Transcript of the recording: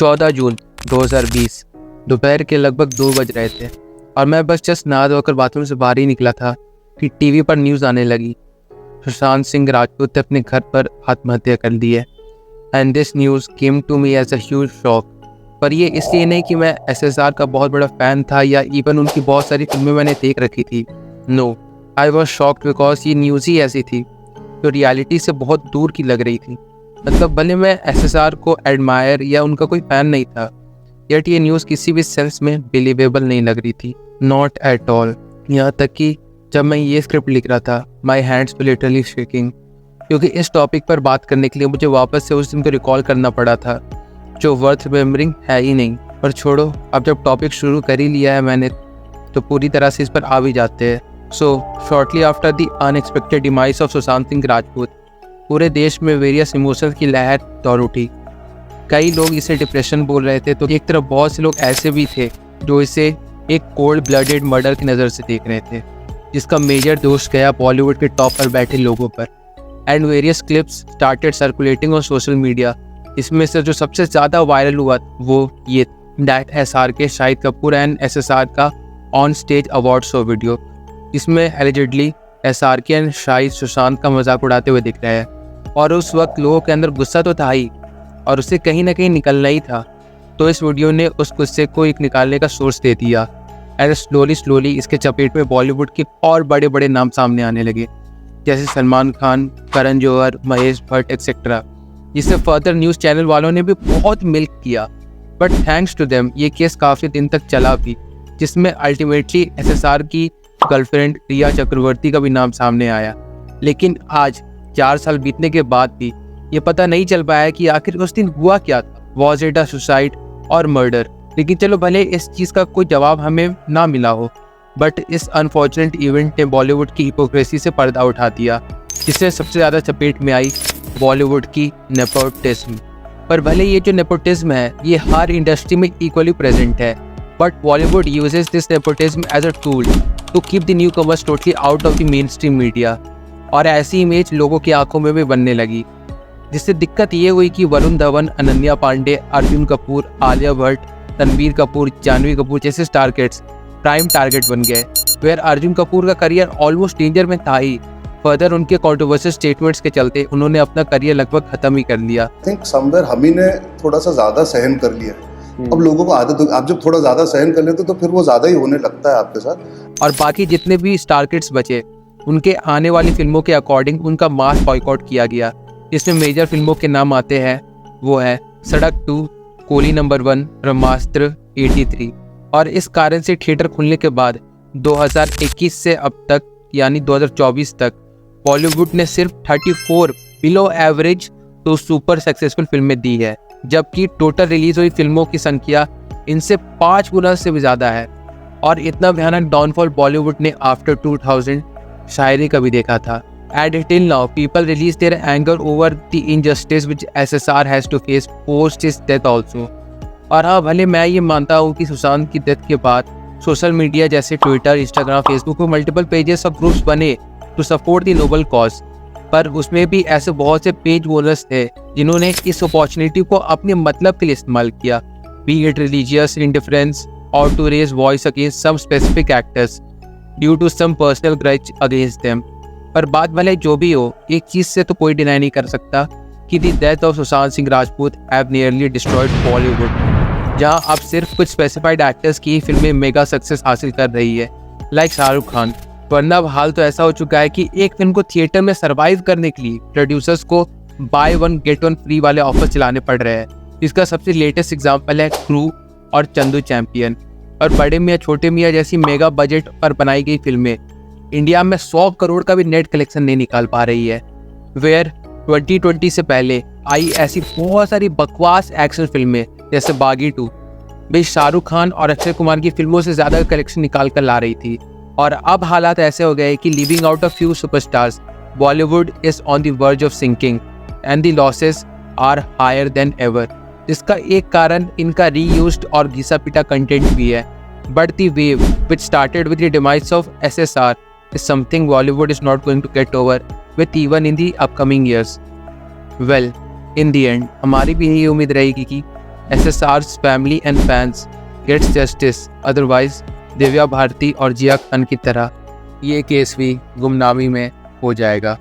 14 जून 2020 दोपहर के लगभग 2 बज रहे थे और मैं बस जस्ट नहा धोकर बाथरूम से बाहर ही निकला था कि टीवी पर न्यूज़ आने लगी। सुशांत सिंह राजपूत ने अपने घर पर आत्महत्या कर ली है। And this news came to me as a huge shock. पर ये इसलिए नहीं कि मैं SSR का बहुत बड़ा फ़ैन था या इवन उनकी बहुत सारी फिल्में मैंने देख रखी थी। No, I was shocked because ये न्यूज़ ही ऐसी थी जो रियलिटी से बहुत दूर की लग रही थी। मतलब भले मैं SSR को एडमायर या उनका कोई फ़ैन नहीं था, यट ये न्यूज़ किसी भी सेंस में बिलीवेबल नहीं लग रही थी, नॉट एट ऑल। यहाँ तक कि जब मैं ये स्क्रिप्ट लिख रहा था, my hands were literally shaking, क्योंकि इस टॉपिक पर बात करने के लिए मुझे वापस से उस दिन को रिकॉल करना पड़ा था जो वर्थ रिमेम्बरिंग है ही नहीं। पर छोड़ो, अब जब टॉपिक शुरू कर ही लिया है मैंने तो पूरी तरह से इस पर आ भी जाते हैं। So shortly after the unexpected demise of Sushant Singh Rajput, पूरे देश में वेरियस इमोशंस की लहर दौड़ उठी। कई लोग इसे डिप्रेशन बोल रहे थे तो एक तरफ बहुत से लोग ऐसे भी थे जो इसे एक कोल्ड ब्लडेड मर्डर की नज़र से देख रहे थे, जिसका मेजर दोष गया बॉलीवुड के टॉप पर बैठे लोगों पर। And various clips started circulating on social media. इसमें से जो सबसे ज़्यादा वायरल हुआ वो ये that SRK Shahid Kapoor and SSR का on stage award show video, जिसमें allegedly SRK and Shahid Sushant का मजाक उड़ाते हुए दिख रहे हैं। और उस वक्त लोगों के अंदर गुस्सा तो था ही और उसे कहीं ना कहीं निकलना ही था, तो इस वीडियो ने उस गुस्से को एक निकालने का सोर्स दे दिया। एंड स्लोली इसके चपेट में बॉलीवुड के और बड़े बड़े नाम सामने आने लगे, जैसे सलमान खान, करण जौहर, महेश भट्ट एक्सेट्रा, जिसे फर्दर न्यूज़ चैनल वालों ने भी बहुत मिल्क किया। बट थैंक्स टू देम ये केस काफ़ी दिन तक चला भी, जिसमें अल्टीमेटली SSR की गर्लफ्रेंड रिया चक्रवर्ती का भी नाम सामने आया। लेकिन आज 4 साल बीतने के बाद भी ये पता नहीं चल पाया कि आखिर उस दिन हुआ क्या था, वॉज इट अ सुसाइड और मर्डर। लेकिन चलो, भले इस चीज़ का कोई जवाब हमें ना मिला हो, बट इस अनफॉर्चुनेट इवेंट ने बॉलीवुड की हिपोक्रेसी से पर्दा उठा दिया, जिससे सबसे ज़्यादा चपेट में आई बॉलीवुड की नेपोटिज्म। पर भले ये जो नेपोटिज्म है ये हर इंडस्ट्री में इक्वली प्रेजेंट है, but Bollywood uses this nepotism as a tool to keep the newcomers totally out of the mainstream media. और ऐसी इमेज लोगों की आंखों में भी बनने लगी, जिससे दिक्कत ये हुई कि वरुण धवन, अनन्या पांडे, अर्जुन कपूर, आलिया भट्ट, रणबीर कपूर, जानवी कपूर जैसे स्टार किड्स प्राइम टारगेट बन गए। वेयर अर्जुन कपूर का करियर ऑलमोस्ट डेंजर में था ही, फर्दर उनके कंट्रोवर्शियल स्टेटमेंट्स के चलते उन्होंने अपना करियर लगभग खत्म ही कर लिया। आई थिंक समवेयर हम ही ने थोड़ा सा ज्यादा सहन कर लिया। अब लोगों को आदत, आप जब थोड़ा ज्यादा सहन कर लेते तो फिर वो ज्यादा ही होने लगता है आपके साथ। और बाकी जितने भी स्टार किड्स बचे, उनके आने वाली फिल्मों के अकॉर्डिंग उनका मास बॉयकॉट किया गया। इसमें मेजर फिल्मों के नाम आते हैं, वो है सड़क 2, कोली नंबर 1, ब्रह्मास्त्र, 83। और इस कारण से थिएटर खुलने के बाद 2021 से अब तक यानी 2024 तक बॉलीवुड ने सिर्फ 34 बिलो एवरेज तो सुपर सक्सेसफुल फिल्में दी है, जबकि टोटल रिलीज हुई फिल्मों की संख्या इनसे 5 गुना से भी ज़्यादा है। और इतना भयानक डाउनफॉल बॉलीवुड ने आफ्टर 2000 शायरी का भी देखा था। And till now people release their anger over the injustice which SSR has to face post his death also. और हाँ, भले मैं ये मानता हूँ कि सुशांत की डेथ के बाद सोशल मीडिया जैसे ट्विटर, इंस्टाग्राम, फेसबुक पर मल्टीपल पेजेस और ग्रुप्स बने to support the noble cause, पर उसमें भी ऐसे बहुत से पेज ओनर्स थे जिन्होंने इस अपॉर्चुनिटी को अपने मतलब के लिए इस्तेमाल किया, बी इट रिलीजियस इंडिफरेंस और to raise voice against some specific actors due to some personal grudge against them. पर बात भले जो भी हो, एक चीज़ से तो कोई डिनाई नहीं कर सकता कि the death of Sushant Singh Rajput have nearly destroyed Bollywood, जहां अब सिर्फ कुछ स्पेसिफाइड एक्टर्स की फिल्में मेगा सक्सेस हासिल कर रही है, लाइक शाहरुख खान। वरना अब हाल तो ऐसा हो चुका है कि एक फिल्म को थिएटर में सरवाइव करने के लिए प्रोड्यूसर्स को बाय 1 गेट 1 फ्री वाले ऑफर चलाने पड़ रहे हैं। इसका सबसे लेटेस्ट एग्जाम्पल है क्रू और चंदू चैंपियन। और बड़े मियाँ छोटे मियाँ जैसी मेगा बजट पर बनाई गई फिल्में इंडिया में 100 करोड़ का भी नेट कलेक्शन नहीं निकाल पा रही है। वेयर 2020 से पहले आई ऐसी बहुत सारी बकवास एक्शन फिल्में जैसे बागी 2 भी शाहरुख खान और अक्षय कुमार की फिल्मों से ज़्यादा कलेक्शन निकाल कर ला रही थी। और अब हालात ऐसे हो गए कि living out of few superstars, Bollywood is on the verge of sinking and the losses are higher than ever. जिसका एक कारण इनका रीयूज्ड और घिसा पिटा कंटेंट भी है। But the wave which started with the demise of SSR is something Bollywood is not going to get over with even in the upcoming years. Well, in the end, हमारी भी यही उम्मीद रहेगी कि SSR's family and fans gets justice, otherwise Divya Bharti और जिया खान की तरह ये केस भी गुमनामी में हो जाएगा।